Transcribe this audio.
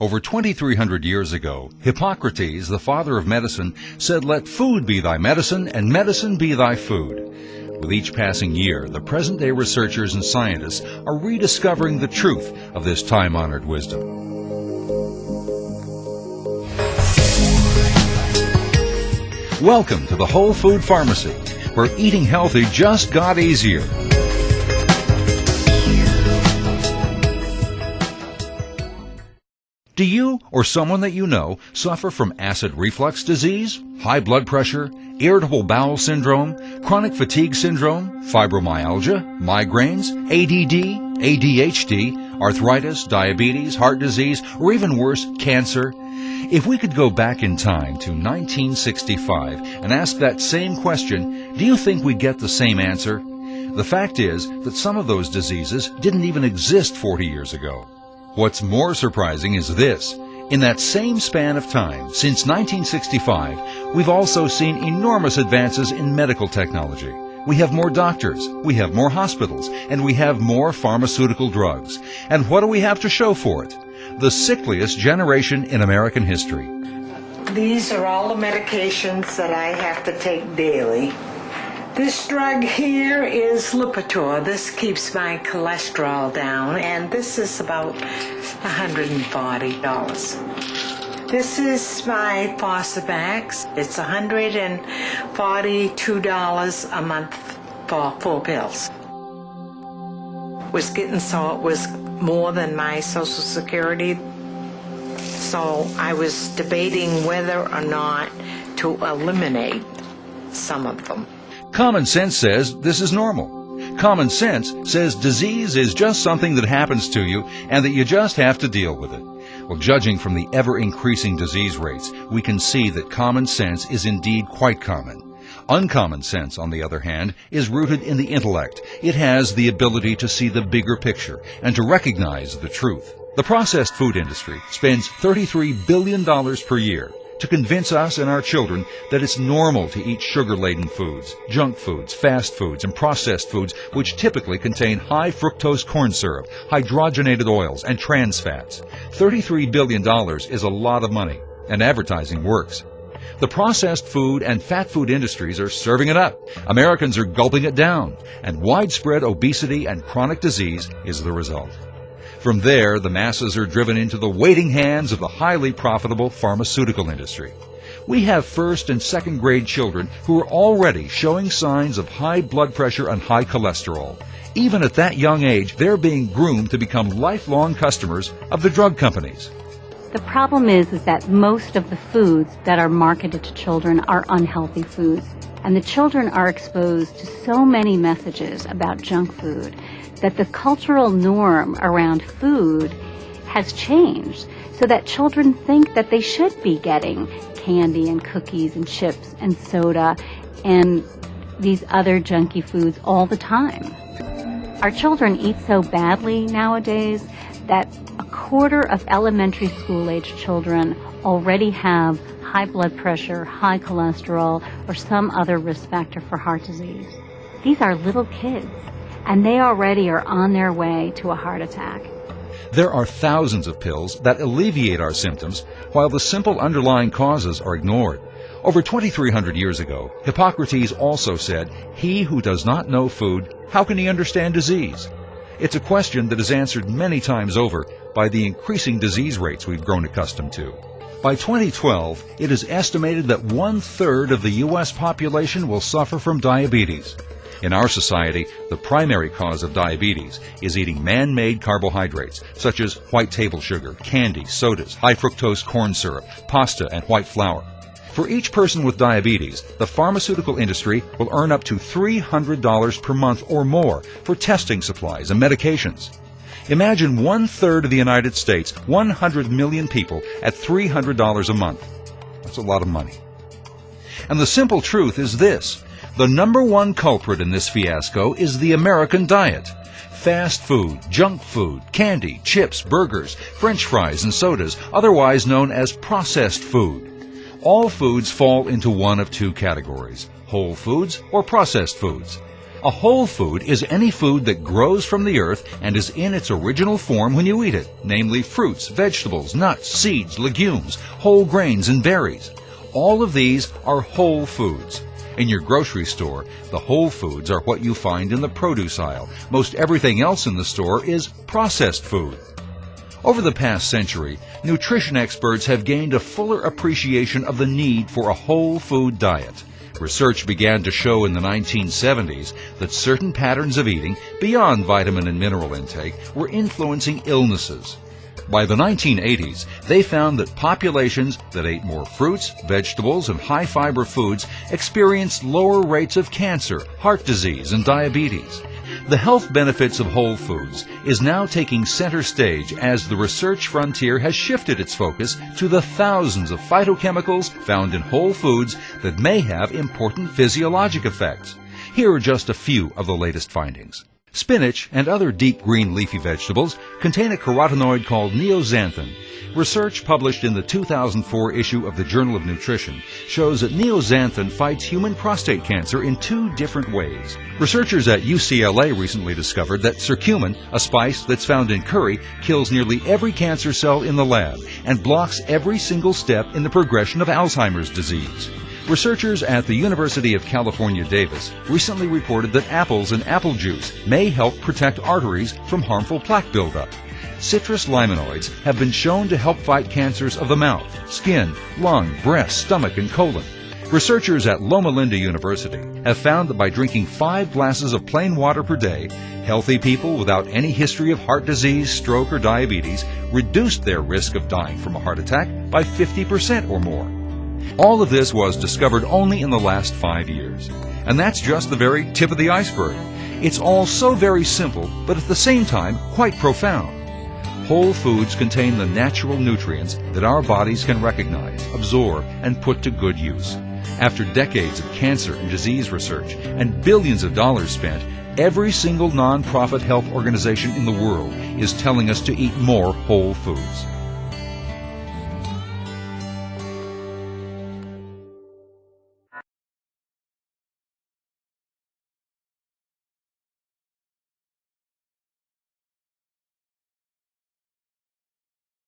Over 2,300 years ago, Hippocrates, the father of medicine, said, "Let food be thy medicine, and medicine be thy food." With each passing year, the present-day researchers and scientists are rediscovering the truth of this time-honored wisdom. Welcome to the Whole Food Pharmacy, where eating healthy just got easier. Do you or someone that you know suffer from acid reflux disease, high blood pressure, irritable bowel syndrome, chronic fatigue syndrome, fibromyalgia, migraines, ADD, ADHD, arthritis, diabetes, heart disease, or even worse, cancer? If we could go back in time to 1965 and ask that same question, do you think we'd get the same answer? The fact is that some of those diseases didn't even exist 40 years ago. What's more surprising is this. In that same span of time, since 1965, we've also seen enormous advances in medical technology. We have more doctors, we have more hospitals, and we have more pharmaceutical drugs. And what do we have to show for it? The sickliest generation in American history. These are all the medications that I have to take daily. This drug here is Lipitor. This keeps my cholesterol down, and this is about $140. This is my Fosamax. It's $142 a month for 4 pills. Was getting so it was more than my Social Security, so I was debating whether or not to eliminate some of them. Common sense says this is normal. Common sense says disease is just something that happens to you and that you just have to deal with it. Well, judging from the ever-increasing disease rates, we can see that common sense is indeed quite common. Uncommon sense, on the other hand, is rooted in the intellect. It has the ability to see the bigger picture and to recognize the truth. The processed food industry spends $33 billion per year to convince us and our children that it's normal to eat sugar-laden foods, junk foods, fast foods, and processed foods which typically contain high fructose corn syrup, hydrogenated oils, and trans fats. $33 billion is a lot of money, and advertising works. The processed food and fat food industries are serving it up. Americans are gulping it down, and widespread obesity and chronic disease is the result. From there, the masses are driven into the waiting hands of the highly profitable pharmaceutical industry. We have first and second grade children who are already showing signs of high blood pressure and high cholesterol. Even at that young age, they're being groomed to become lifelong customers of the drug companies. The problem is that most of the foods that are marketed to children are unhealthy foods, and the children are exposed to so many messages about junk food that the cultural norm around food has changed so that children think that they should be getting candy and cookies and chips and soda and these other junky foods all the time. Our children eat so badly nowadays that a quarter of elementary school-age children already have high blood pressure, high cholesterol, or some other risk factor for heart disease. These are little kids, and they already are on their way to a heart attack. There are thousands of pills that alleviate our symptoms, while the simple underlying causes are ignored. Over 2,300 years ago, Hippocrates also said, "He who does not know food, how can he understand disease?" It's a question that is answered many times over by the increasing disease rates we've grown accustomed to. By 2012, it is estimated that 1/3 of the U.S. population will suffer from diabetes. In our society, the primary cause of diabetes is eating man-made carbohydrates, such as white table sugar, candy, sodas, high fructose corn syrup, pasta, and white flour. For each person with diabetes, the pharmaceutical industry will earn up to $300 per month or more for testing supplies and medications. Imagine 1/3 of the United States, 100 million people, at $300 a month. That's a lot of money. And the simple truth is this. The number one culprit in this fiasco is the American diet. Fast food, junk food, candy, chips, burgers, French fries, and sodas, otherwise known as processed food. All foods fall into one of two categories, whole foods or processed foods. A whole food is any food that grows from the earth and is in its original form when you eat it, namely fruits, vegetables, nuts, seeds, legumes, whole grains, and berries. All of these are whole foods. In your grocery store, the whole foods are what you find in the produce aisle. Most everything else in the store is processed food. Over the past century, nutrition experts have gained a fuller appreciation of the need for a whole food diet. Research began to show in the 1970s that certain patterns of eating, beyond vitamin and mineral intake, were influencing illnesses. By the 1980s, they found that populations that ate more fruits, vegetables, and high-fiber foods experienced lower rates of cancer, heart disease, and diabetes. The health benefits of whole foods is now taking center stage as the research frontier has shifted its focus to the thousands of phytochemicals found in whole foods that may have important physiologic effects. Here are just a few of the latest findings. Spinach and other deep green leafy vegetables contain a carotenoid called neoxanthin. Research published in the 2004 issue of the Journal of Nutrition shows that neoxanthin fights human prostate cancer in two different ways. Researchers at UCLA recently discovered that curcumin, a spice that's found in curry, kills nearly every cancer cell in the lab and blocks every single step in the progression of Alzheimer's disease. Researchers at the University of California, Davis recently reported that apples and apple juice may help protect arteries from harmful plaque buildup. Citrus limanoids have been shown to help fight cancers of the mouth, skin, lung, breast, stomach, and colon. Researchers at Loma Linda University have found that by drinking 5 glasses of plain water per day, healthy people without any history of heart disease, stroke, or diabetes reduced their risk of dying from a heart attack by 50% or more. All of this was discovered only in the last 5 years. And that's just the very tip of the iceberg. It's all so very simple, but at the same time quite profound. Whole foods contain the natural nutrients that our bodies can recognize, absorb, and put to good use. After decades of cancer and disease research and billions of dollars spent, every single nonprofit health organization in the world is telling us to eat more whole foods.